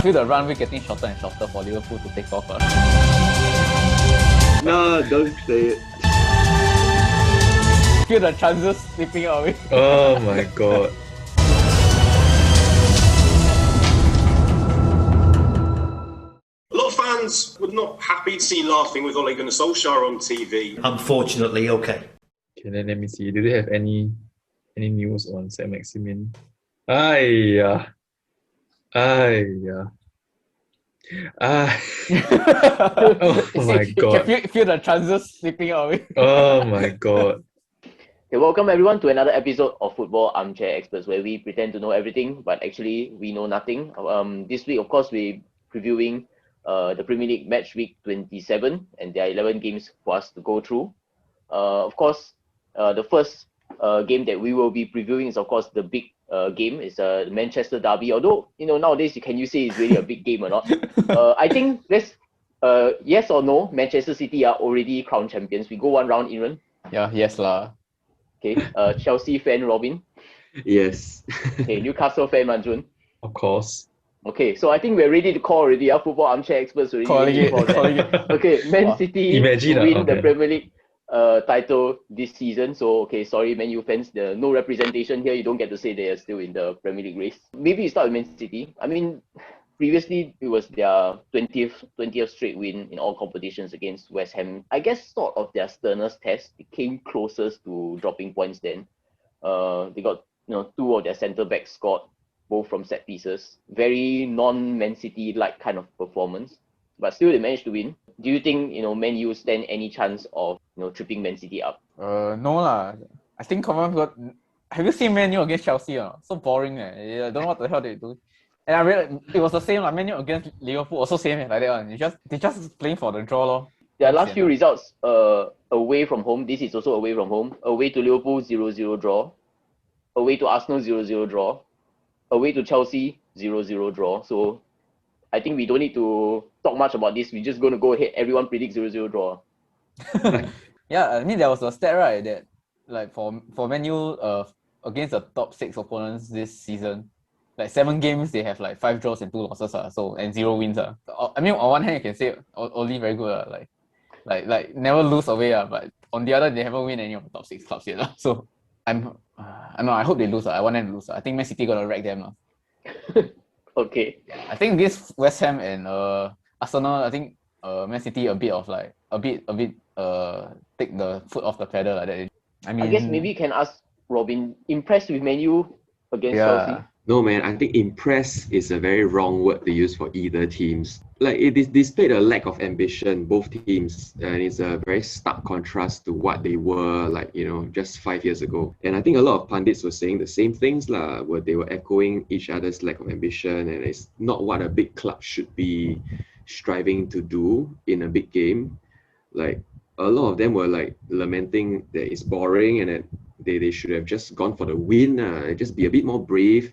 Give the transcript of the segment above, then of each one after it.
feel the runway getting shorter and shorter for Liverpool to take off. No, don't say it. Feel the chances slipping away. Oh my god. A lot of fans were not happy to see laughing with Ole Gunnar Solskjaer on TV. Unfortunately, okay. Okay, then let me see. Do they have any news on Saint Maximin? Aiya. Oh my god. Feel the chances slipping away. Oh my god. Okay, welcome everyone to another episode of Football Armchair Experts, where we pretend to know everything, but actually we know nothing. This week, of course, we're previewing the Premier League Matchweek 27, and there are 11 games for us to go through. Of course, the first game that we will be previewing is, of course, the big game. It's the Manchester Derby. Although, nowadays, can you say it's really a big game or not? I think let's, yes or no, Manchester City are already crowned champions. We go one round, Aaron. Yeah, yes lah. Okay, Chelsea fan Robin. Yes. Okay, Newcastle fan Manjun. Of course. Okay, so I think we're ready to call already. Our Football Armchair Experts already. Calling it. Okay, Man City Imagine, win okay. the Premier League title this season. So, okay, sorry, Man U fans, there's no representation here. You don't get to say they are still in the Premier League race. Maybe you start with Man City. I mean, previously it was their 20th straight win in all competitions against West Ham. I guess sort of their sternest test. It came closest to dropping points then. They got two of their centre backs scored, both from set pieces. Very non-Man City-like kind of performance. But still they managed to win. Do you think Man U stand any chance of tripping Man City up? No lah. I think confirm got. Have you seen Man U against Chelsea? So boring. I don't know what the hell they do. And I realized it was the same. Man U against Liverpool also same like that one. They just playing for the draw lor. Their last few results away from home. This is also away from home. Away to Liverpool 0-0 draw. Away to Arsenal 0-0 draw. Away to Chelsea 0-0 draw. So I think we don't need to talk much about this. We're just going to go ahead. Everyone predicts 0-0 draw. Yeah, I mean there was a stat right that like for Man U against the top 6 opponents this season, like 7 games they have like 5 draws and 2 losses and 0 wins. I mean on one hand you can say only very good like never lose away but on the other they haven't win any of the top 6 clubs yet so I hope they lose. I want them to lose. I think Man City gonna wreck them. Okay. I think this West Ham and Arsenal, I think Man City a bit take the foot off the pedal like that. I guess maybe you can ask Robin, impressed with Man U against Chelsea? No, man, I think impress is a very wrong word to use for either teams. Like, it is displayed a lack of ambition, both teams, and it's a very stark contrast to what they were just 5 years ago. And I think a lot of pundits were saying the same things where they were echoing each other's lack of ambition, and it's not what a big club should be striving to do in a big game. Like, a lot of them were lamenting that it's boring and that they should have just gone for the win, just be a bit more brave.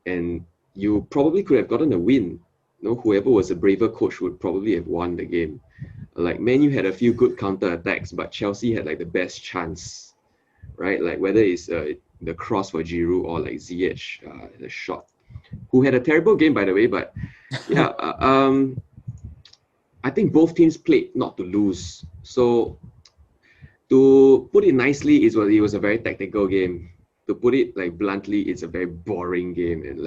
And you probably could have gotten a win. Whoever was a braver coach would probably have won the game. Like Man U had a few good counter attacks, but Chelsea had the best chance, right? Like whether it's the cross for Giroud or Ziyech, the shot, who had a terrible game by the way. But yeah, I think both teams played not to lose. So to put it nicely, it was a very tactical game. To put it bluntly, it's a very boring game, and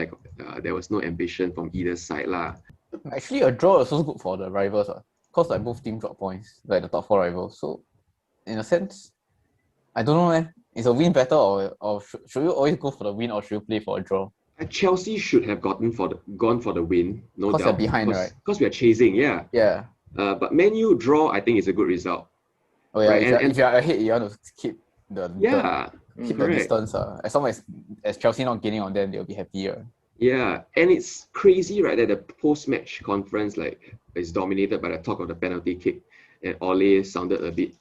there was no ambition from either side lah. Actually, a draw is also good for the rivals, because both teams drop points, the top 4 rivals. So, in a sense, I don't know, man. Is a win better, or should you always go for the win, or should you play for a draw? Chelsea should have gone for the win, no doubt. Because they're behind, right? Because we are chasing, yeah. Yeah. But Man U draw, I think, is a good result. Oh yeah, right? if you're ahead, you want to keep the distance. As long as Chelsea not gaining on them, they'll be happier. Yeah, and it's crazy, right, that the post-match conference is dominated by the talk of the penalty kick, and Ole sounded a bit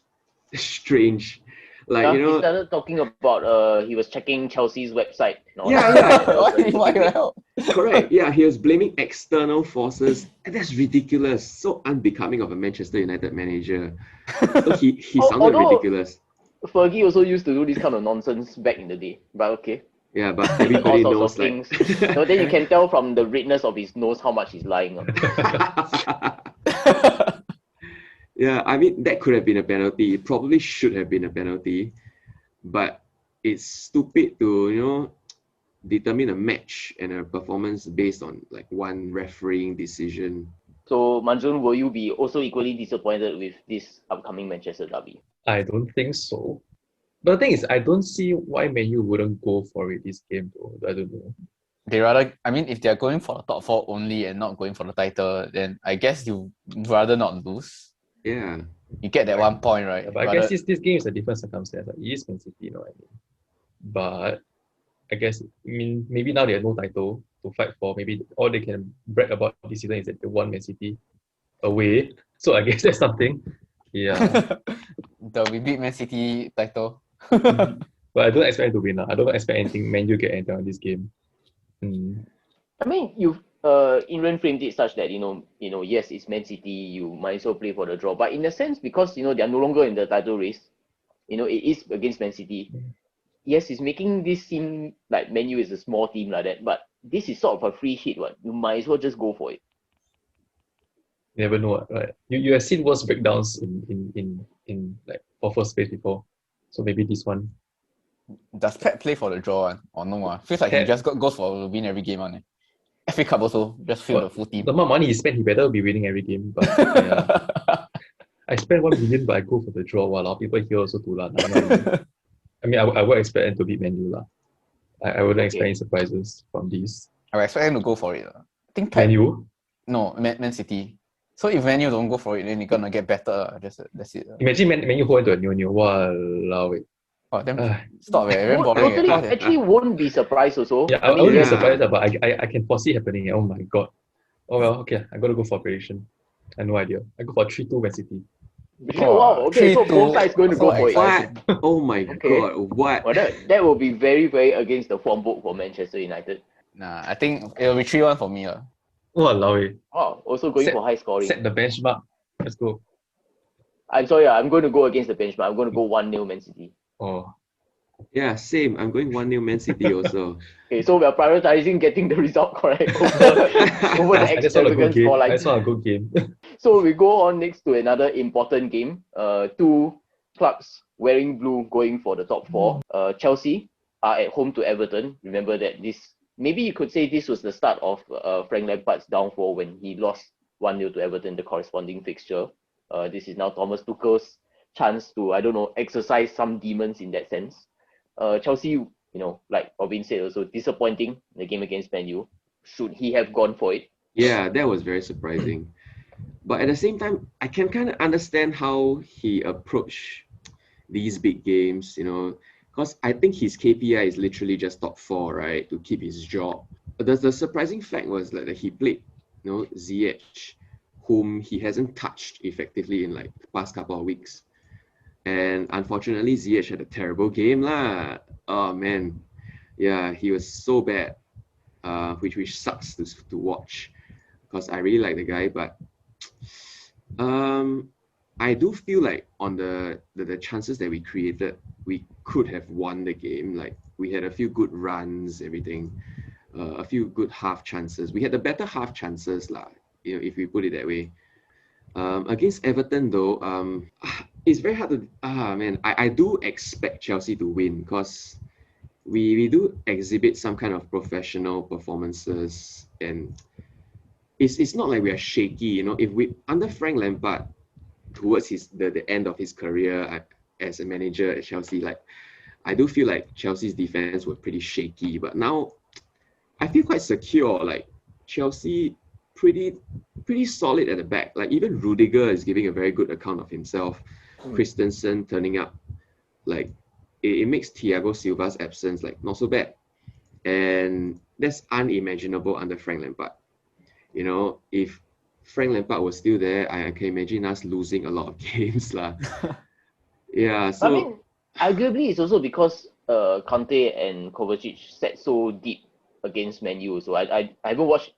strange. He started talking about he was checking Chelsea's website. Why the hell? Correct. Yeah, he was blaming external forces, and that's ridiculous. So unbecoming of a Manchester United manager. So he sounded ridiculous. Fergie also used to do this kind of nonsense back in the day, but okay. Yeah, but All everybody sorts knows of like. things. No, then you can tell from the redness of his nose how much he's lying. Yeah, I mean that could have been a penalty. It probably should have been a penalty, but it's stupid to determine a match and a performance based on like one refereeing decision. So, Manjun, will you be also equally disappointed with this upcoming Manchester derby? I don't think so. But the thing is, I don't see why Man U wouldn't go for it this game though. I don't know. They rather, I mean, if they're going for the top four only and not going for the title, then I guess you rather not lose. Yeah. You get that 1 point, right? Yeah, but I guess this game is a different circumstance. Like, it is Man City, you know what I mean? But I guess, maybe now they have no title to fight for. Maybe all they can brag about this season is that they won Man City away. So I guess that's something. Yeah. We beat Man City title. But I don't expect them to win. I don't expect anything. Man U get anything on this game. I mean, you've Imran framed it such that yes, it's Man City. You might as well play for the draw. But in a sense, because they are no longer in the title race, it is against Man City. Yes, it's making this seem like Man U is a small team like that. But this is sort of a free hit. What you might as well just go for it. You never know, right? You have seen worse breakdowns in like for first space before, so maybe this one. Does Pep play for the draw or no? Feels like he just goes for win every game one. FA Cup also just fill the full team. The amount of money he spent, he better be winning every game. But yeah, I spent 1 million, but I go for the draw. While a lot of people here also do lah. I mean, I would expect them to beat Man U lah. I wouldn't expect any surprises from these. I would expect him to go for it. I think Man U? No, Man City. So if Man U don't go for it, then you're gonna get better. That's it. Imagine Man U hold into a 0-0. Walao. Oh, then stop it. Very boring. Totally, actually won't be surprised also. Yeah, I won't be surprised, but I can foresee happening. Oh my god. Oh well, okay. I gotta go for prediction. I have no idea. I go for 3-2 Man City. Wow, okay, so both sides going to go for it. What? Oh my god, what? Well, that will be very, very against the form book for Manchester United. Nah, I think it'll be 3-1 for me. Walao. Wow, also going for high scoring. Set the benchmark. Let's go. I'm sorry, I'm going to go against the benchmark. I'm going to go 1-0 Man City. Oh. Yeah, same. I'm going 1-0 Man City also. Okay, so we're prioritizing getting the result correct over the extravagant scoreline. That's not a good game. So we go on next to another important game. Two clubs wearing blue going for the top four. Chelsea are at home to Everton. Remember that maybe you could say this was the start of Frank Lampard's downfall when he lost 1-0 to Everton, the corresponding fixture. This is now Thomas Tuchel's chance to, exercise some demons in that sense. Chelsea, like Robin said, also disappointing in the game against Man U. Should he have gone for it? Yeah, that was very surprising. But at the same time, I can kind of understand how he approached these big games, because I think his KPI is literally just top four, right, to keep his job. But the surprising fact was that he played, Ziyech, whom he hasn't touched effectively in like the past couple of weeks. And unfortunately, Ziyech had a terrible game lah. Oh man, yeah, he was so bad, which sucks to watch, because I really like the guy. But I do feel like on the chances that we created, we could have won the game. Like we had a few good runs, everything, a few good half chances. We had the better half chances lah, if we put it that way. Against Everton though, it's very hard to I do expect Chelsea to win, because we do exhibit some kind of professional performances, and it's not like we are shaky. If we under Frank Lampard towards the end of his career as a manager at Chelsea, like I do feel like Chelsea's defense were pretty shaky, but now I feel quite secure. Like Chelsea pretty solid at the back. Like even Rudiger is giving a very good account of himself. Christensen turning up, like it makes Thiago Silva's absence like not so bad, and that's unimaginable under Frank Lampard. If Frank Lampard was still there, I can imagine us losing a lot of games lah. Yeah, so I mean, arguably it's also because Kante and Kovacic sat so deep against Man U. So I haven't watched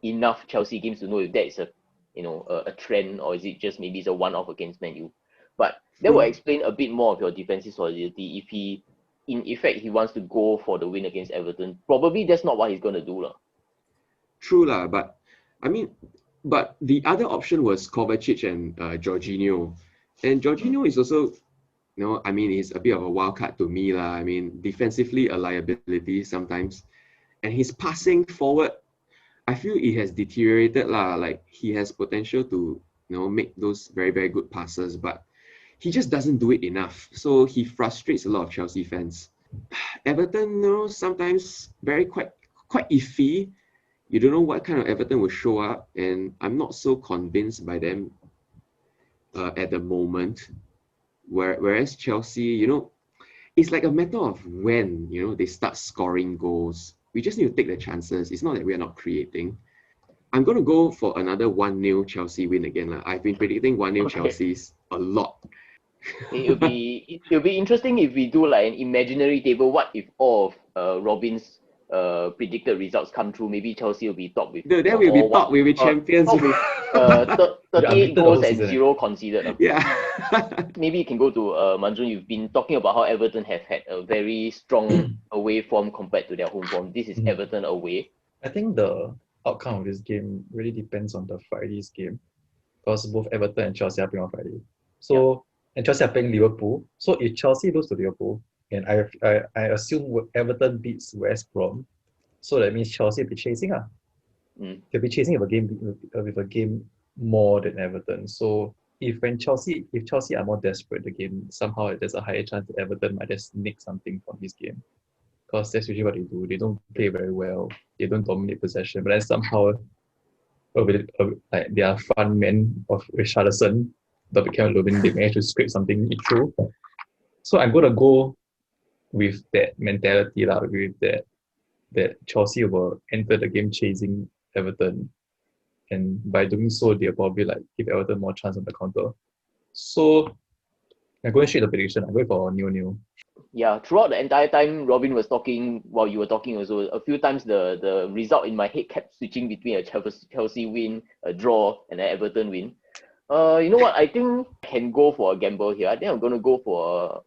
enough Chelsea games to know if that is a trend, or is it just maybe it's a one-off against Man U. But that will explain a bit more of your defensive solidity if he in effect he wants to go for the win against Everton, probably that's not what he's going to do. True lah, but I mean, but the other option was Kovacic and Jorginho. And Jorginho is also, I mean, he's a bit of a wild card to me lah. I mean, defensively a liability sometimes. And his passing forward, I feel it has deteriorated lah. Like he has potential to, make those very, very good passes, but he just doesn't do it enough. So he frustrates a lot of Chelsea fans. Everton, sometimes quite iffy. You don't know what kind of Everton will show up, and I'm not so convinced by them at the moment. Whereas Chelsea, it's like a matter of when, they start scoring goals. We just need to take the chances. It's not that we are not creating. I'm going to go for another 1-0 Chelsea win again. I've been predicting 1-0 Chelsea's a lot. It'll be interesting if we do like an imaginary table. What if all of Robin's predicted results come true? Maybe Chelsea will be top with. Then we'll be top. We'll be champions. Top with 38 goals and 0 conceded. Yeah. Maybe you can go to Manjun. You've been talking about how Everton have had a very strong away form compared to their home form. This is Everton away. I think the outcome of this game really depends on the Friday's game, because both Everton and Chelsea are playing on Friday. So and Chelsea are playing Liverpool. So if Chelsea lose to Liverpool, and I assume Everton beats West Brom, so that means Chelsea will be chasing. They'll be chasing with a game more than Everton. So if Chelsea are more desperate, the game somehow there's a higher chance that Everton might just nick something from this game, because that's usually what they do. They don't play very well. They don't dominate possession, but then somehow, like their front man of Richarlison, Kevin Lubin, they managed to scrape something through. So I'm gonna go with that mentality, with that Chelsea will enter the game chasing Everton, and by doing so, they'll probably give Everton more chance on the counter. So I'm going straight to prediction. I'm going for 0-0. Yeah, throughout the entire time Robin was talking, while you were talking also, a few times the result in my head kept switching between a Chelsea win, a draw, and an Everton win. You know what? I think I can go for a gamble here. I think I'm going to go for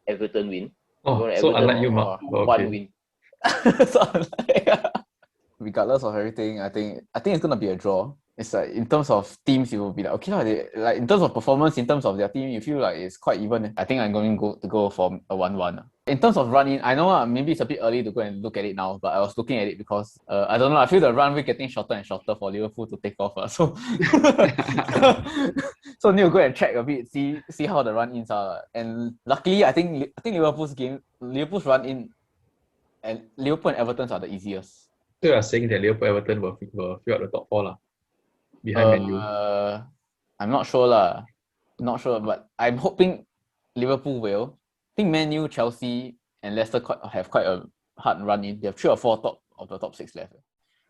a Everton win. So unlike you, Mark. One win. Regardless of everything, I think it's gonna be a draw. It's like in terms of teams, you will be like, okay, like in terms of performance, in terms of their team, you feel like it's quite even. I think I'm going to go for a 1-1. In terms of run in, I know maybe it's a bit early to go and look at it now, but I was looking at it because I don't know. I feel the run rate getting shorter and shorter for Liverpool to take off. So so need to go and check a bit, see how the run ins are. And luckily, I think Liverpool's run in, and Liverpool and Everton's are the easiest. So you are saying that Liverpool Everton will fill out the top 4 behind Man U? I'm not sure but I'm hoping Liverpool will. I think Man U, Chelsea, and Leicester have quite a hard run in. They have 3 or 4 of the top 6 left.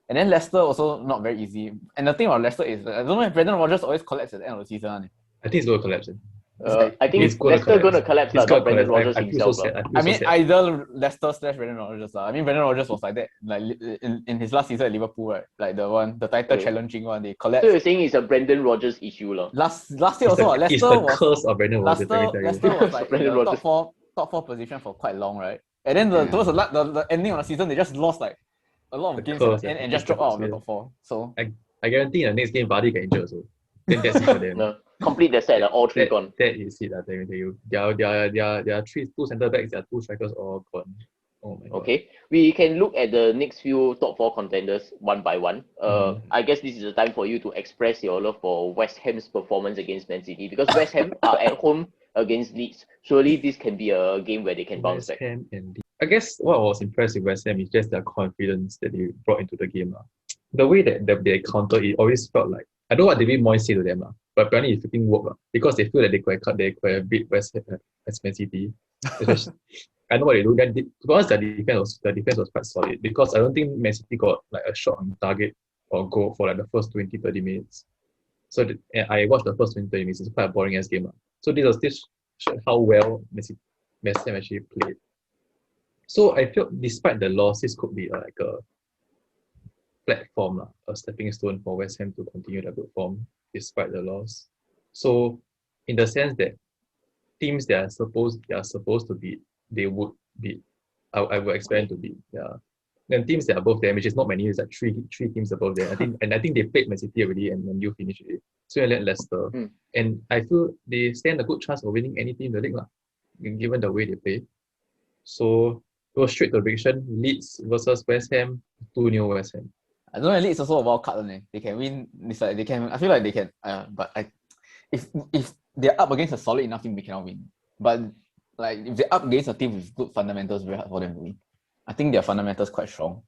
And then Leicester also not very easy. And the thing about Leicester is, I don't know if Brendan Rodgers always collapses at the end of the season. I think it's going to collapse. I think Leicester going to collapse, not Brendan Rodgers himself. Either Leicester / Brendan Rodgers. I mean, Brendan Rodgers was like that, like in his last season at Liverpool, right? Like the title challenging one, they collapsed. So you're saying it's a Brendan Rodgers issue, Last year also, Leicester it's the curse of Brendan Rodgers. Leicester was like in the top four position for quite long, right? And then towards the ending of the season, they just lost like a lot of games and just dropped out of the top 4. So I guarantee the next game, Vardy get injured. So then that's it for them. No. Complete the set, all 3 gone. That is it, I tell you. There are 2 centre backs, there are 2 strikers all gone. Oh my God. Okay, we can look at the next few top 4 contenders one by one. I guess this is the time for you to express your love for West Ham's performance against Man City, because West Ham are at home against Leeds. Surely this can be a game where they can bounce back. I guess what I was impressed with West Ham is just their confidence that they brought into the game. The way that they counter it always felt like, I don't know what David Moyes said to them, but apparently it freaking worked because they feel that they could have beat West Ham as Man City. I know what they do. To be honest, the defense was quite solid, because I don't think Man City got like a shot on target or goal for like the first 20-30 minutes. So I watched the first 20-30 minutes. It's quite a boring ass game. So this showed how well Man Ham actually played. So I felt despite the loss, this could be like a platform, a stepping stone for West Ham to continue their good form despite the loss. So in the sense that teams that are supposed to beat, they would beat. I would expect to beat. Yeah. And teams that are above them, which is not many, it's like three teams above them. I think they played Man City already and Man U finished it. So they let Leicester. And I feel they stand a good chance of winning any team in the league, given the way they play. So it was straight to relegation. Leeds versus West Ham, 2-0 West Ham. I don't know, Leeds also a wild card, they can win. It's like they can. I feel like they can. If they're up against a solid enough team, they cannot win. But like if they're up against a team with good fundamentals, very hard for them to win. I think their fundamentals quite strong.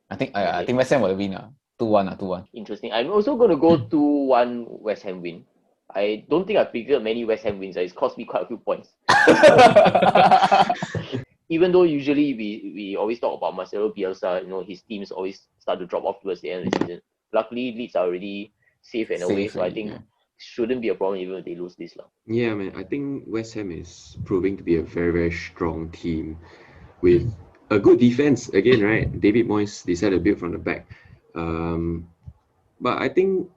I think West Ham will win 2-1 2-1. Interesting. I'm also going to go 2-1 West Ham win. I don't think I've predicted many West Ham wins. It's cost me quite a few points. Even though usually we always talk about Marcelo Bielsa, his teams always start to drop off towards the end of the season. Luckily, Leeds are already safe and away, so I think shouldn't be a problem even if they lose this. Yeah, man. I think West Ham is proving to be a very, very strong team with a good defense again, right? David Moyes decided to build from the back. But I think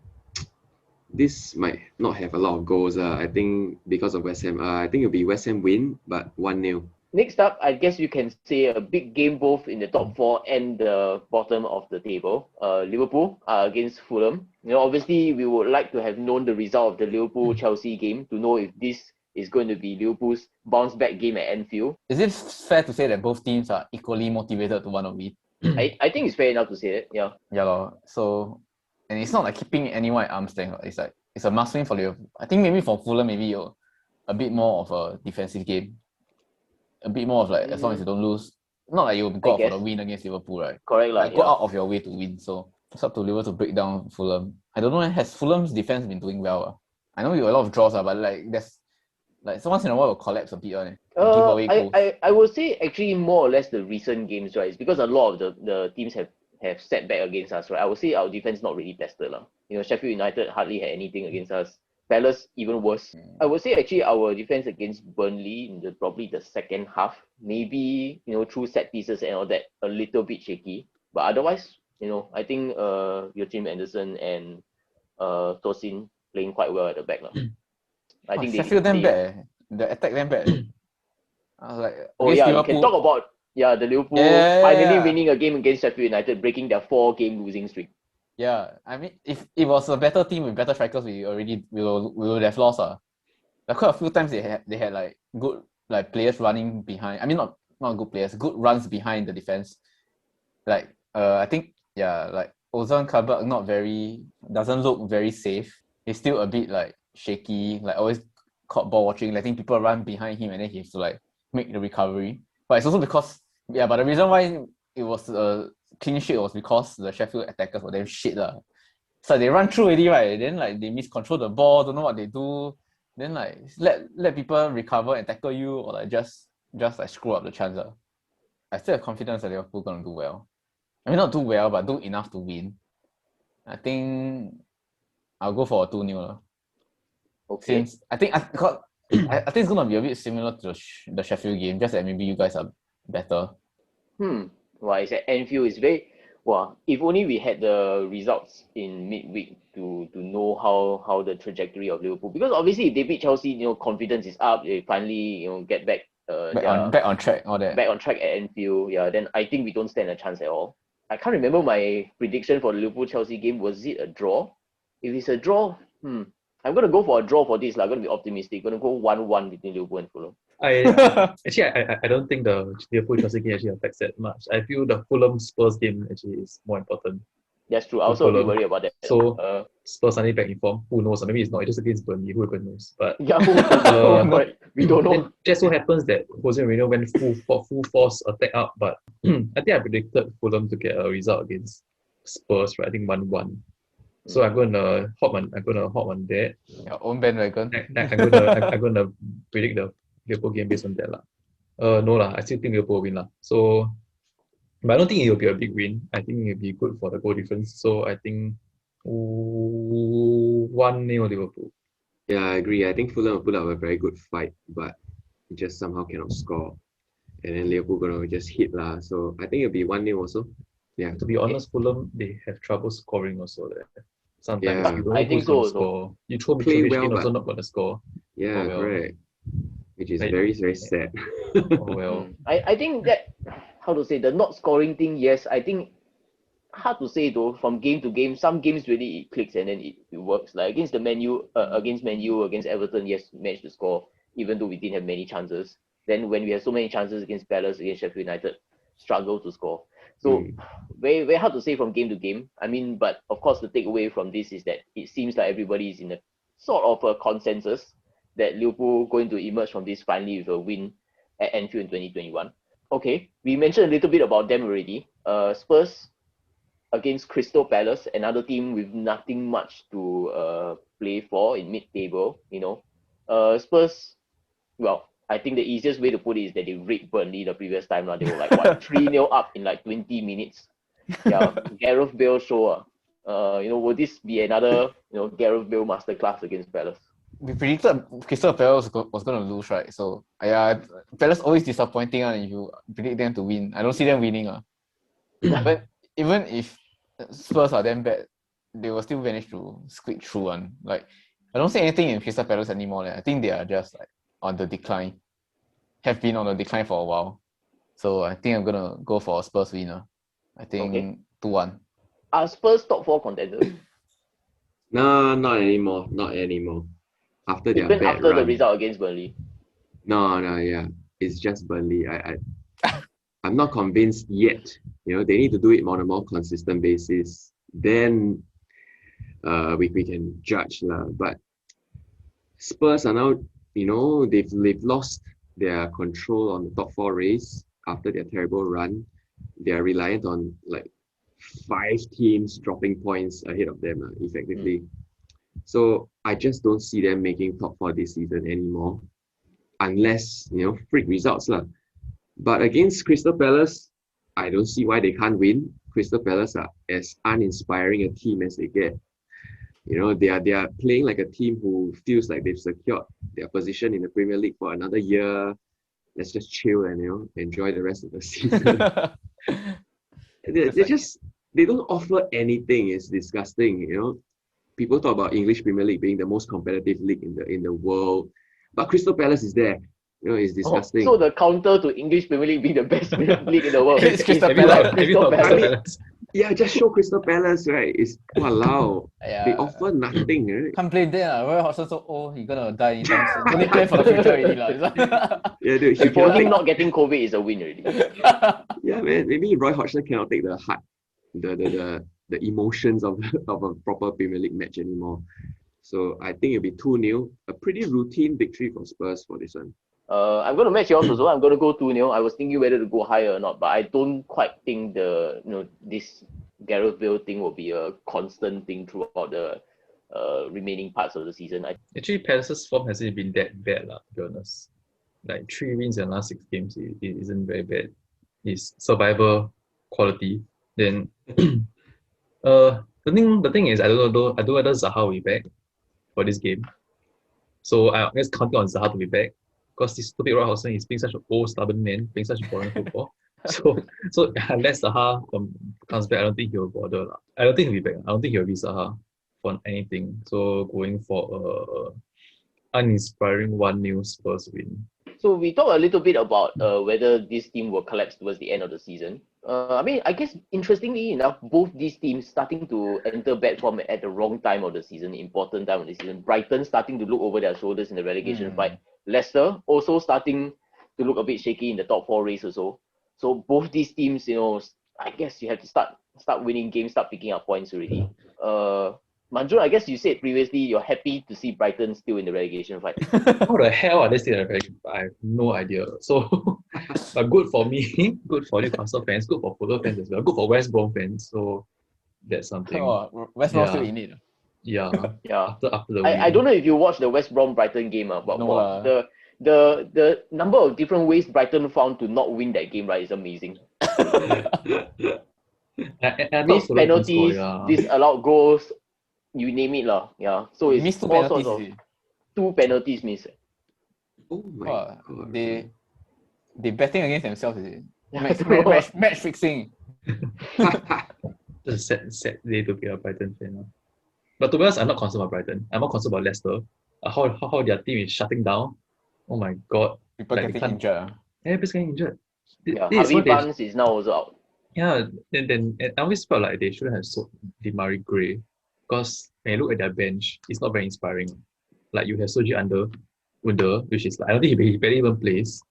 this might not have a lot of goals. I think because of West Ham. I think it'll be West Ham win, but 1-0. Next up, I guess you can say a big game both in the top four and the bottom of the table. Liverpool against Fulham. Obviously, we would like to have known the result of the Liverpool-Chelsea game to know if this is going to be Liverpool's bounce-back game at Anfield. Is it fair to say that both teams are equally motivated to want to win? I think it's fair enough to say that, yeah. Yeah, so, and it's not like keeping anyone at arm's length. It's like, it's a must win for Liverpool. I think maybe for Fulham, maybe a bit more of a defensive game. A bit more of like, as long as you don't lose, not like you'll go out for the win against Liverpool, right? Correct. Like, go out of your way to win. So it's up to Liverpool to break down Fulham. I don't know, has Fulham's defense been doing well? I know you have a lot of draws, but like there's like so once in a while will collapse a bit. I would say actually more or less the recent games, right? It's because a lot of the teams have set back against us, right? I would say our defense not really tested. Sheffield United hardly had anything against us. Palace even worse. I would say actually our defense against Burnley in probably the second half, maybe through set pieces and all that, a little bit shaky. But otherwise, I think Joachim Anderson and Tosin playing quite well at the back. I think Sheffield them bad. The attack them bad. I was like, Liverpool, you can talk about the Liverpool finally winning a game against Sheffield United, breaking their 4-game losing streak. Yeah, I mean, if it was a better team with better strikers, we would have lost. Like quite a few times they had like good like players running behind. I mean, not good players, good runs behind the defense. Like I think like Ozan Kabak doesn't look very safe. He's still a bit like shaky, like always caught ball watching, letting people run behind him, and then he has to like make the recovery. But it's also because but the reason why it was clean sheet was because the Sheffield attackers were damn shit. So they run through already, right? Then like they miscontrol the ball, don't know what they do. Then like let people recover and tackle you, or like just like screw up the chance. I still have confidence that Liverpool gonna do well. I mean, not do well, but do enough to win. I think I'll go for a 2-0. Okay. Since I think it's gonna be a bit similar to the Sheffield game, just that maybe you guys are better. Well, it's at Anfield. It's very if only we had the results in midweek to know how the trajectory of Liverpool, because obviously if they beat Chelsea, confidence is up. They finally get back back on track, all that. Back on track at Anfield. Then I think we don't stand a chance at all. I can't remember my prediction for the Liverpool-Chelsea game. Was it a draw? If it's a draw, I'm going to go for a draw for this. I'm going to be optimistic. I'm going to go 1-1 between Liverpool and Fulham. I don't think the Liverpool-Chelsea game actually affects that much. I feel the Fulham-Spurs game actually is more important. That's true. I also be worried about that. So Spurs suddenly back in form. Who knows? Maybe it's not. It's just against Burnley. Who even knows? But we don't know. It just so happens that Jose Mourinho went full force attack up. But I think I predicted Fulham to get a result against Spurs. Right? I think 1-1. So I'm gonna hop on that. Your own bandwagon. I'm gonna predict the Liverpool game based on that No I still think Liverpool will win So, but I don't think it will be a big win. I think it'll be good for the goal difference. So I think 1-0 Liverpool. Yeah, I agree. I think Fulham will put up a very good fight, but just somehow cannot score. And then Liverpool gonna just hit So I think it'll be 1-0 also. Yeah. To be honest, Fulham they have trouble scoring also there. Sometimes you don't know I think who's gonna score. You throw Mitrovic in also not gonna score. Yeah, correct. which is Right. very, very sad. Oh well. I think that, how to say, the not scoring thing, yes, I think hard to say though, from game to game. Some games really it clicks and then it works. Like against the against Man U, against Everton, yes, we managed to score, even though we didn't have many chances. Then when we had so many chances against Palace, against Sheffield United, struggle to score. So very, very hard to say from game to game. I mean, but of course the takeaway from this is that it seems like everybody is in a sort of a consensus that Liverpool going to emerge from this finally with a win at Anfield in 2021. Okay, we mentioned a little bit about them already. Spurs against Crystal Palace, another team with nothing much to play for in mid-table. Spurs. Well, I think the easiest way to put it is that they raped Burnley the previous time. They were like 3-0 up in like 20 minutes. Yeah, Gareth Bale show. Will this be another Gareth Bale masterclass against Palace? We predicted Crystal Palace was going to lose, right? So yeah, Palace always disappointing if you predict them to win. I don't see them winning. But even if Spurs are damn bad, they will still manage to squeak through one. Like I don't see anything in Crystal Palace anymore. I think they are just like on the decline. Have been on the decline for a while. So I think I'm gonna go for a Spurs winner. I think 2-1. Are Spurs top 4 contenders? No, not anymore. Not anymore. After their Even bad after the run. result against Burnley. No, yeah. It's just Burnley. I'm not convinced yet. They need to do it on a more consistent basis. Then we can judge. But Spurs are now, they've lost their control on the top 4 race after their terrible run. They are reliant on like 5 teams dropping points ahead of them, effectively. So I just don't see them making top 4 this season anymore, unless freak results. But against Crystal Palace, I don't see why they can't win. Crystal Palace are as uninspiring a team as they get. They are playing like a team who feels like they've secured their position in the Premier League for another year. Let's just chill and enjoy the rest of the season. They don't offer anything. It's disgusting. People talk about English Premier League being the most competitive league in the world, but Crystal Palace is there. It's disgusting. So the counter to English Premier League being the best league in the world It's Crystal Have you Palace. thought Crystal Palace? Yeah, just show Crystal Palace, right? It's walao. Yeah. They offer nothing, right? Can't play there. Roy Hodgson so old, he's gonna die anytime soon. Only plan for the future already. Yeah, dude. And for him not getting COVID is a win already. Yeah, man. Maybe Roy Hodgson cannot take the heart, the emotions of a proper Premier League match anymore. So I think it'll be 2-0. A pretty routine victory for Spurs for this one. I'm going to match yours also. I'm going to go 2-0. I was thinking whether to go higher or not, but I don't quite think this Gareth Bale thing will be a constant thing throughout the remaining parts of the season. Actually, Palace's form hasn't been that bad, to be honest. Like 3 wins in the last 6 games, it isn't very bad. It's survivor quality. Then the thing is, I don't know whether Zaha will be back for this game. So I guess counting on Zaha to be back, because this stupid Roy Hodgson is being such an old stubborn man, playing such boring football. So unless Zaha comes back, I don't think he'll bother. I don't think he'll be back. I don't think he'll be Zaha for anything. So going for a uninspiring 1-0 Spurs win. So we talked a little bit about whether this team will collapse towards the end of the season. I guess interestingly enough, both these teams starting to enter bad form at the wrong time of the season, important time of the season. Brighton starting to look over their shoulders in the relegation fight. Leicester also starting to look a bit shaky in the top 4 race or so. So both these teams, I guess you have to start winning games, start picking up points already. Manjun, I guess you said previously you're happy to see Brighton still in the relegation fight. How the hell are they still in the relegation? I have no idea. So, but good for me, good for Newcastle fans, good for Fulham fans as well, good for West Brom fans. So that's something. West Brom still in it. Yeah. Yeah. After the I don't know if you watched the West Brom Brighton game, but the number of different ways Brighton found to not win that game, right, is amazing. Missed penalties, disallowed goals, you name it lah. Yeah. So it's missed 2 all penalties. sorts of 2 penalties missed. Oh my god. They betting against themselves, is it? Match fixing. Just a sad day to be a Brighton fan. But to be honest, I'm not concerned about Brighton. I'm more concerned about Leicester. How their team is shutting down oh my god. People Like, they getting can't- injured. Everybody's getting injured. Yeah, This is Harvey what they- Barnes is now also out. Yeah, then I always felt like they shouldn't have sold Demari Gray, because when you look at their bench, it's not very inspiring. Like, you have Soji Under, which is like, I don't think he barely even plays.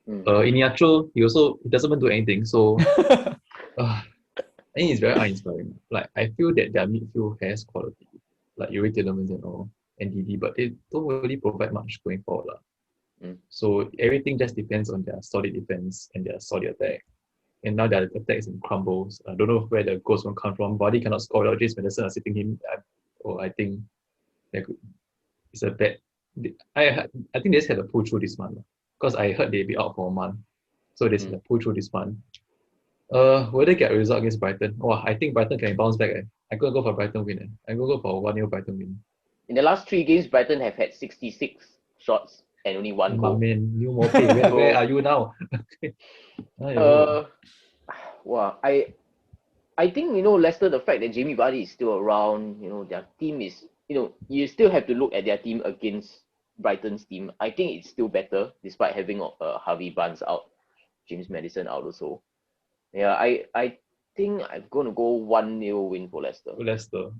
Iniacho, he doesn't even do anything. So I think it's very uninspiring. Like, I feel that their midfield has quality, like Yuri Tillemans and all, and Didi, but they don't really provide much going forward. So everything just depends on their solid defense and their solid attack. And now their attack is in crumbles. I don't know where the goals will come from. Body cannot score without James Maddison sitting him. I think it's a bad. I think they just had to pull through this month, because I heard they'd be out for a month. So they just had to pull through this month. Will they get a result against Brighton? Oh, I think Brighton can bounce back. I'm going to go for Brighton win. I'm going to go for a 1-0 Brighton win. In the last 3 games, Brighton have had 66 shots and only 1 goal. Man, new Morphe, where are you now? Wow, I think, Leicester, the fact that Jamie Vardy is still around, their team is, you still have to look at their team against Brighton's team. I think it's still better despite having Harvey Barnes out, James Maddison out also. Yeah, I think I'm going to go 1-0 win for Leicester. Leicester.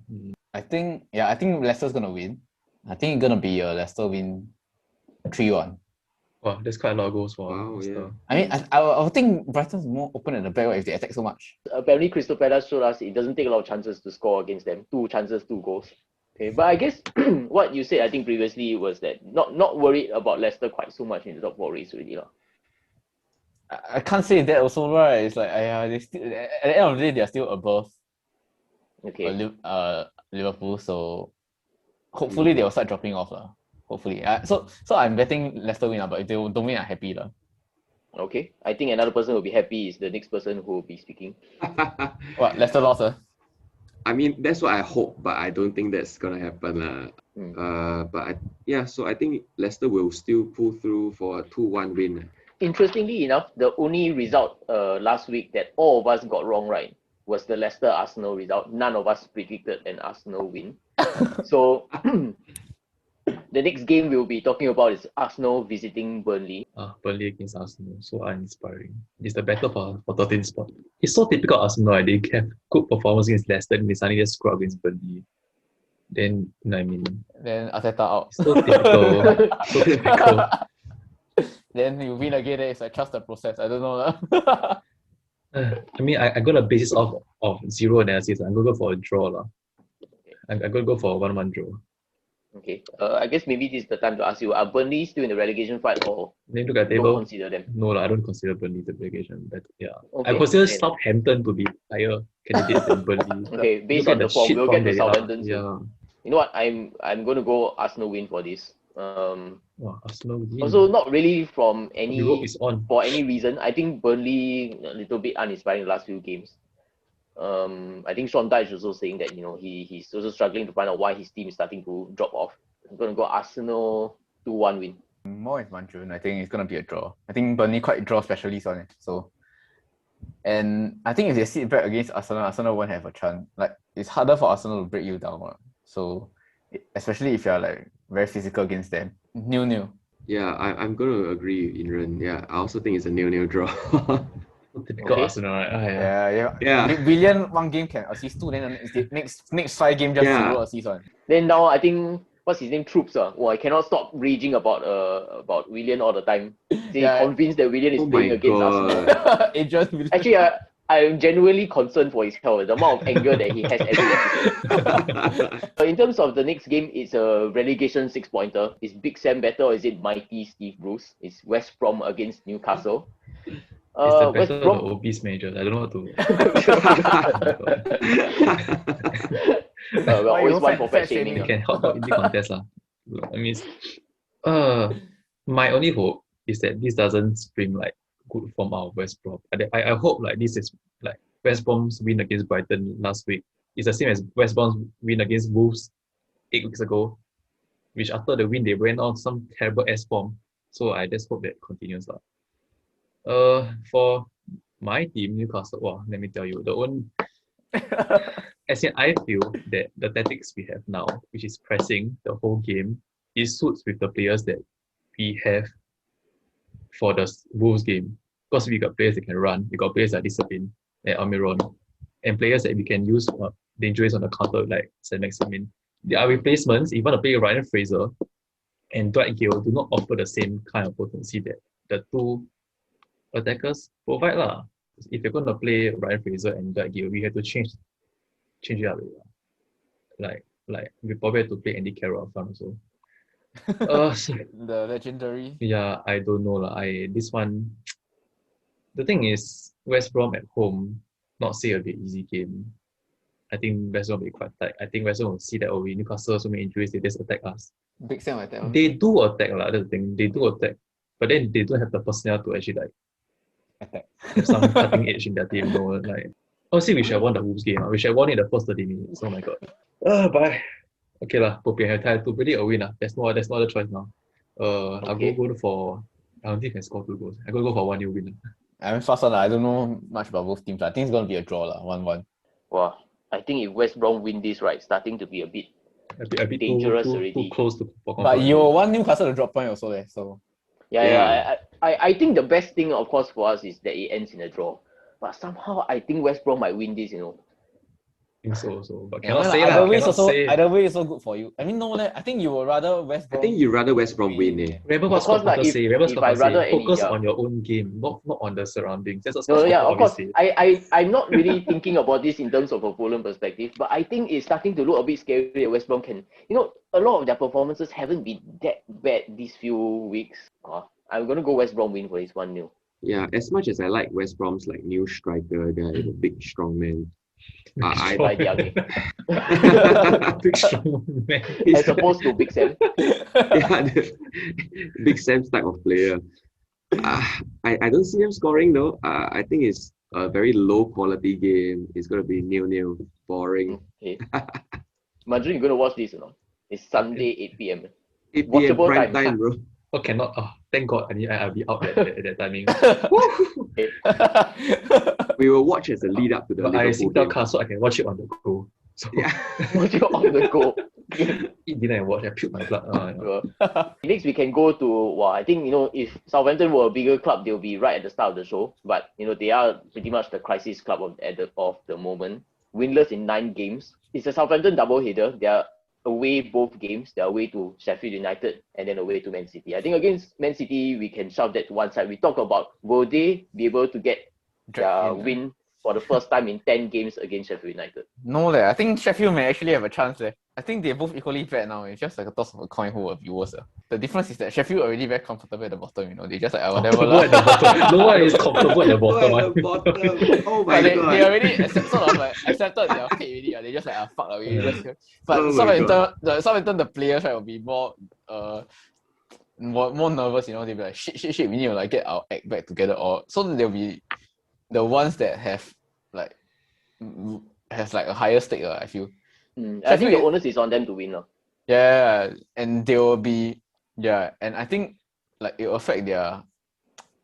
I think Leicester's gonna win. I think it's gonna be a Leicester win 3-1. Wow, there's quite a lot of goals for Leicester. I mean, I would think Brighton's more open at the back if they attack so much. Apparently, Crystal Palace showed us it doesn't take a lot of chances to score against them. 2 chances, 2 goals. Okay, but I guess what you said, I think previously, was that not worried about Leicester quite so much in the top 4 race already. I can't say that also, right? It's like they still, at the end of the day, they're still above Liverpool, so hopefully they will start dropping off. Hopefully. So I'm betting Leicester win, but if they don't win, I'm happy. Okay. I think another person who will be happy is the next person who will be speaking. What, Leicester lost? I mean, that's what I hope, but I don't think that's gonna happen. So I think Leicester will still pull through for a 2-1 win. Interestingly enough, the only result last week that all of us got wrong, right, was the Leicester-Arsenal result. None of us predicted an Arsenal win. So the next game we'll be talking about is Arsenal visiting Burnley. Burnley against Arsenal, so uninspiring. It's the battle for 13th spot. It's so typical Arsenal, right? They have good performance against Leicester, and they suddenly just screw up against Burnley. Then, Then Arteta out. So typical. So typical. Then you win again, then it's like trust the process. I don't know. I mean, I got a basis of zero analysis. I'm going to go for a draw. I'm going to go for a 1-1 draw. Okay. I guess maybe this is the time to ask you, are Burnley still in the relegation fight, or then look at the don't table? consider them? No, I don't consider Burnley the relegation. But yeah, Okay. I consider Southampton to be higher candidate than Burnley. Okay, based on the form, we'll get to Southampton soon. Yeah. You know what? I'm going to go Arsenal win for this. Arsenal win. Also, not really from any Europe is on. for any reason. I think Burnley a little bit uninspiring the last few games. I think Sean Dyche is also saying that he's also struggling to find out why his team is starting to drop off. I'm going to go Arsenal 2-1 win. More in Manchun, I think it's going to be a draw. I think Burnley quite draw specialists on it. So, and I think if they sit back against Arsenal won't have a chance. Like, it's harder for Arsenal to break you down. So, especially if you're like very physical against them. 0-0. Yeah, I'm going to agree, Inran. Yeah, I also think it's a 0-0 draw. Typical Arsenal, right? Yeah. Willian one game can assist 2, then the next 5 games just 0 assist on. Then now I think what's his name? Troops. I cannot stop raging about Willian all the time. They're convinced that Willian is playing against Arsenal. Actually, I'm genuinely concerned for his health. The amount of anger that he has every episode. In terms of the next game, it's a relegation 6-pointer. Is Big Sam better, or is it mighty Steve Bruce? It's West Brom against Newcastle. It's the battle of the obese majors. I don't know what to. We're always one for fat shaming. You can help out in the contest. I mean, my only hope is that this doesn't spring like good form out of West Brom. I hope like this is like West Brom's win against Brighton last week. It's the same as West Brom's win against Wolves 8 weeks ago, which after the win they went on some terrible S form. So I just hope that continues. For my team, Newcastle, let me tell you, as in I feel that the tactics we have now, which is pressing the whole game, it suits with the players that we have for the Wolves game. Because we got players that can run, we got players that are disciplined, like Almiron, and players that we can use dangerous on the counter, like Saint Maximin. Their replacements, if you want to play Ryan Fraser and Dwight Gill, do not offer the same kind of potency that the two attackers provide lah. If you're going to play Ryan Fraser and Dwight Gill, we have to change it up. Like we probably have to play Andy Carroll up front also. The legendary. Yeah, I don't know lah. This one. The thing is, West Brom at home, not say a bit easy game. I think West Brom will be quite tight. I think West Brom will see that Newcastle so many injuries, they just attack us. Big Sam attack. They do attack lah. That's the thing. They do attack, but then they don't have the personnel to actually like Attack. have some cutting edge in their team. Like honestly, we should have won the Wolves game. We should have won it the first 30 minutes. Oh my god. But okay lah. Popian have time to predict a win lah. There's no other choice now. I'll go for. I don't think I can score 2 goals. I'm gonna go for 1-0 win. I'm fast on. I don't know much about both teams. I think it's gonna be a draw lah, 1-1. Wow, I think if West Brom win this, right, starting to be a bit dangerous already. Too close to. But you want Newcastle to drop point also there, so. Yeah. I think the best thing, of course, for us is that it ends in a draw. But somehow I think West Brom might win this. I think so also, but Yeah, cannot well, say either lah. way, Cannot also, say. either way, it's so good for you. I mean, no, I think you would rather West Brom. I think you rather West Brom win. Remember what Of course, Scott like, Parker if- say. Remember if Scott I Parker rather say. any- Focus yeah. on your own game, not on the surroundings. That's what No, Scott yeah, Parker of course. always say. I'm not really thinking about this in terms of a Fulham perspective, but I think it's starting to look a bit scary that West Brom can, a lot of their performances haven't been that bad these few weeks. I'm going to go West Brom win for this 1-0. Yeah, as much as I like West Brom's like new striker guy, the big strong man. I By Diagne. Big strong man. As opposed to Big Sam. Yeah, the Big Sam's type of player. I don't see him scoring though. I think it's a very low quality game. It's gonna be 0-0, boring. Okay. Imagine you're going to watch this, It's Sunday, 8 p.m. 8 p.m. Watchable prime time. time, bro. Oh, cannot. Oh, thank God. I'll be out at that timing. We will watch as a lead up to the But I Liverpool sit down game. car so I can watch it on the go. So Yeah. Watch it on the go. eat dinner and watch. I puke my blood. Next, we can go to, I think, if Southampton were a bigger club, they'll be right at the start of the show. But, they are pretty much the crisis club of the moment. Winless in 9 games. It's a Southampton double-header. They are away both games. They're away to Sheffield United and then away to Man City. I think against Man City, we can shove that to one side. We talk about, will they be able to get their win for the first time in 10 games against Sheffield United? No, I think Sheffield may actually have a chance there. I think they're both equally bad now. It's just like a toss of a coin who will be worse. The difference is that Sheffield already very comfortable at the bottom. They just like, whatever. Comfortable at the bottom. No one is comfortable at the bottom. Oh, at the bottom. Oh my But god. they already sort of like accepted their fate already. They just like, fuck away. But Oh my Southampton, the players, right, will be more nervous. They'll be like, shit. We need to like get our act back together. Or so they'll be the ones that have like a higher stake. I feel. I think the onus is on them to win. Yeah, and they will be and I think like it will affect their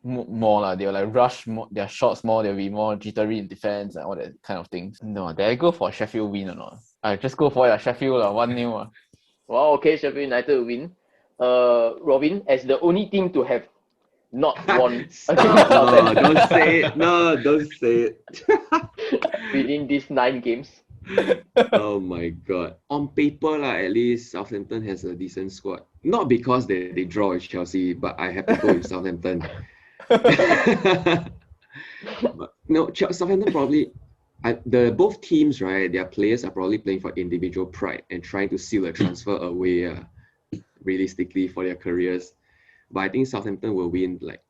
more they'll like rush more, their shots more. They'll be more jittery in defense and all that kind of things. No, did I go for Sheffield win or not? I just go for Sheffield 1-0. Wow, okay, Sheffield United will win. Robin, as the only team to have not won No, don't say it. No, don't say it. within these 9 games. Oh my god. On paper, at least Southampton has a decent squad. Not because they draw with Chelsea, but I have to go with Southampton. But, no, Southampton probably. Both teams, right? Their players are probably playing for individual pride and trying to seal a transfer away, realistically for their careers. But I think Southampton will win like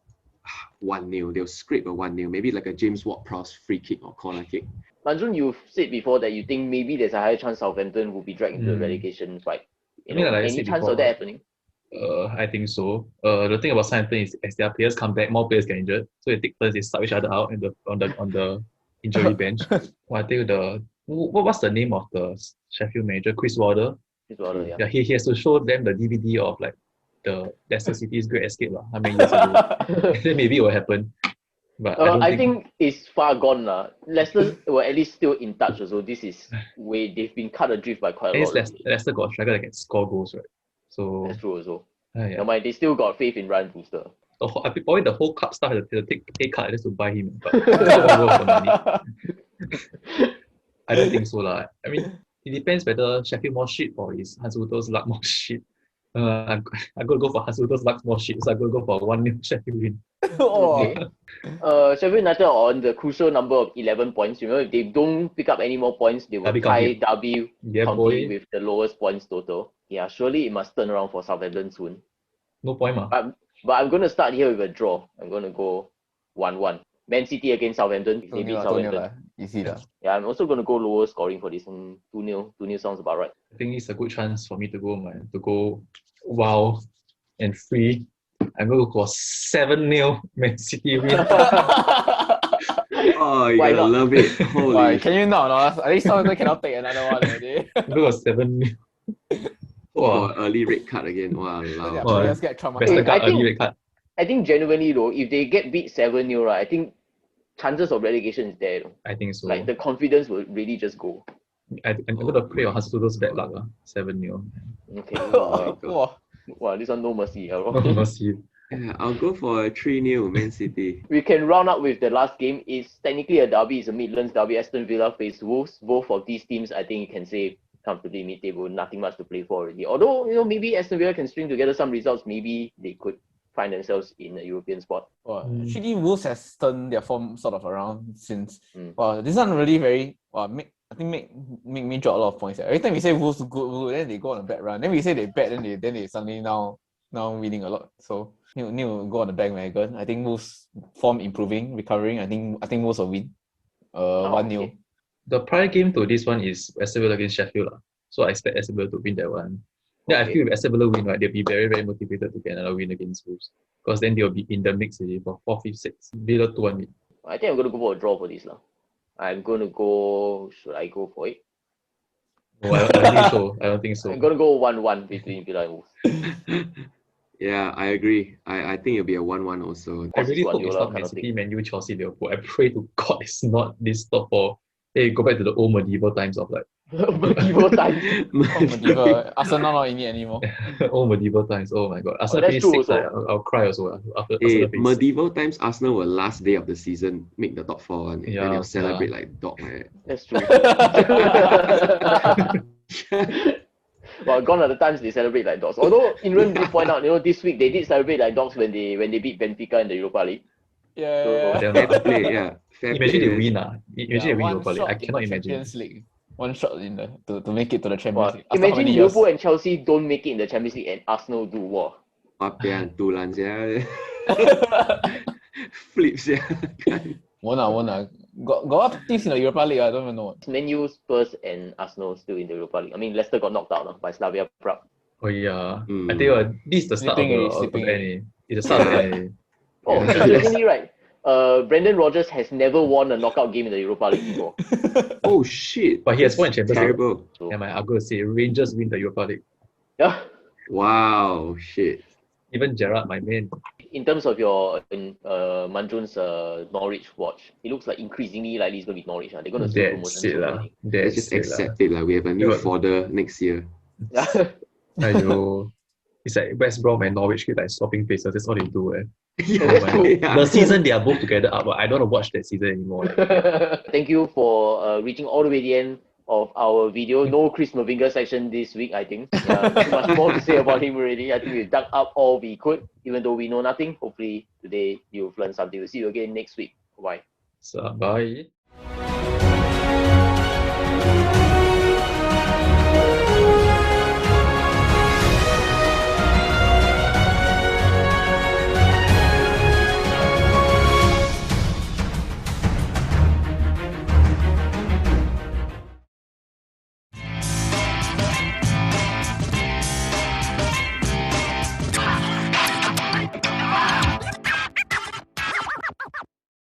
1-0. They'll scrape a 1-0, maybe like a James Ward-Prowse free kick or corner kick. Manjun, you've said before that you think maybe there's a higher chance Southampton will be dragged into the relegation fight. Like I Any said chance before, of that happening? I think so. The thing about Southampton is as their players come back, more players get injured. So they take turns, they sub each other out on the injury bench. Well, I think what's the name of the Sheffield manager? Chris Wilder. Yeah, he has to show them the DVD of like the Leicester City's Great Escape how many years ago. Then maybe it will happen. But I think it's far gone. Leicester were at least still in touch. So this is where they've been cut adrift by quite a lot. Leicester got a striker that can score goals, right? So That's true also. Yeah. Never mind, they still got faith in Ryan Brewster. Probably the whole club staff had to take a pay cut just to buy him, but it's not worth the money. I don't think so lah. I mean, it depends whether Sheffield more shit or is Hazuto's luck more shit. I'm gonna go for Hazuto's luck more shit, so I'm gonna go for 1-0 Sheffield win. Okay. Sheffield United are on the crucial number of 11 points. Remember, if they don't pick up any more points, they will Derby tie County. Derby County with the lowest points total. Yeah, surely it must turn around for Southampton soon. No point, ma. But I'm going to start here with a draw. I'm going to go 1-1. Man City against Southampton. If they beat Southampton. Easy lah. Yeah, I'm also going to go lower scoring for this. 2-0. 2-0 sounds about right. I think it's a good chance for me to go, man. To go wow and free. I'm going to go for 7-0 Man City win. Oh, you gotta love it. Holy. Why, can you not? At least Southampton cannot take another one already. I'm going to go 7-0. For early red card again. Wow. Let's get Westergaard early red card. I think genuinely though, if they get beat 7-0, right, I think chances of relegation is there. Though. I think so. Like the confidence will really just go. I'm going to pray on Hazuto's bad luck. 7-0. Okay. Wow, this one no mercy. No mercy. Yeah, I'll go for a 3-0 Man City. We can round up with the last game. It's technically a derby. It's a Midlands derby. Aston Villa face Wolves. Both of these teams, I think you can say comfortably mid-table. Nothing much to play for already. Although, maybe Aston Villa can string together some results. Maybe they could find themselves in a European spot. Actually, Wolves has turned their form sort of around since. This one really very. Make me drop a lot of points. Every time we say Wolves good, then they go on a bad run. Then we say they bad, then they suddenly now winning a lot. So need to go on the bandwagon. I think Wolves form improving, recovering. I think Wolves will win. 1-0. Okay. The prior game to this one is Aston Villa against Sheffield. So I expect Aston Villa to win that one. Yeah, I feel if Aston Villa win, right, they'll be very, very motivated to get another win against Wolves. Because then they'll be in the mix already for 4th, 5th, 6th. Villa 2-1 win. I think I'm going to go for a draw for this. I'm going to go... Should I go for it? No, I don't think so. I'm going to go 1-1 between Villa and Wolves. Yeah, I agree. I think it'll be a 1-1 also. I really hope it's not Man City, Man U, Chelsea, Liverpool. I pray to God it's not this top 4. Hey, go back to the old medieval times of like... medieval times? Medieval. Arsenal not in it anymore. Old medieval times. Oh my God. Arsenal finish 6th. I'll cry also. After medieval times, Arsenal will last day of the season make the top 4 and then they'll celebrate like dog. Right? That's true. Well, gone are the times they celebrate like dogs. Although Imran did point out, this week they did celebrate like dogs when they beat Benfica in the Europa League. Fair play, yeah. Imagine they win. Imagine they win Europa League. I cannot imagine. Champions League. One shot in to make it to the Champions League. Imagine Liverpool and Chelsea don't make it in the Champions League and Arsenal do. Wow. Flips, yeah. Won't. Got what teams in the Europa League? I don't even know. Man U, Spurs, and Arsenal still in the Europa League. I mean, Leicester got knocked out by Slavia Prague. Oh yeah. I think this is the start of the NA. It's the start of the NA. Oh, interestingly, right. Brendan Rodgers has never won a knockout game in the Europa League before. Oh shit! But he has won in Champions League. Terrible. So, yeah, man, I'm going to say Rangers win the Europa League. Yeah. Wow, shit. Even Gerrard, my man. In terms of your Manjun's Norwich watch, it looks like increasingly likely it's going to be Norwich. They're going to see promotion. Let's just accept it. We have a new fodder next year. It's like West Brom and Norwich keep like swapping faces. That's all they do. Yeah. The season they are both together up, but I don't want to watch that season anymore. Thank you for reaching all the way to the end of our video. No Chris Mavinga section this week, I think. Too much more to say about him already. I think we dug up all we could, even though we know nothing. Hopefully today you've learned something. We'll see you again next week. Bye. So, bye.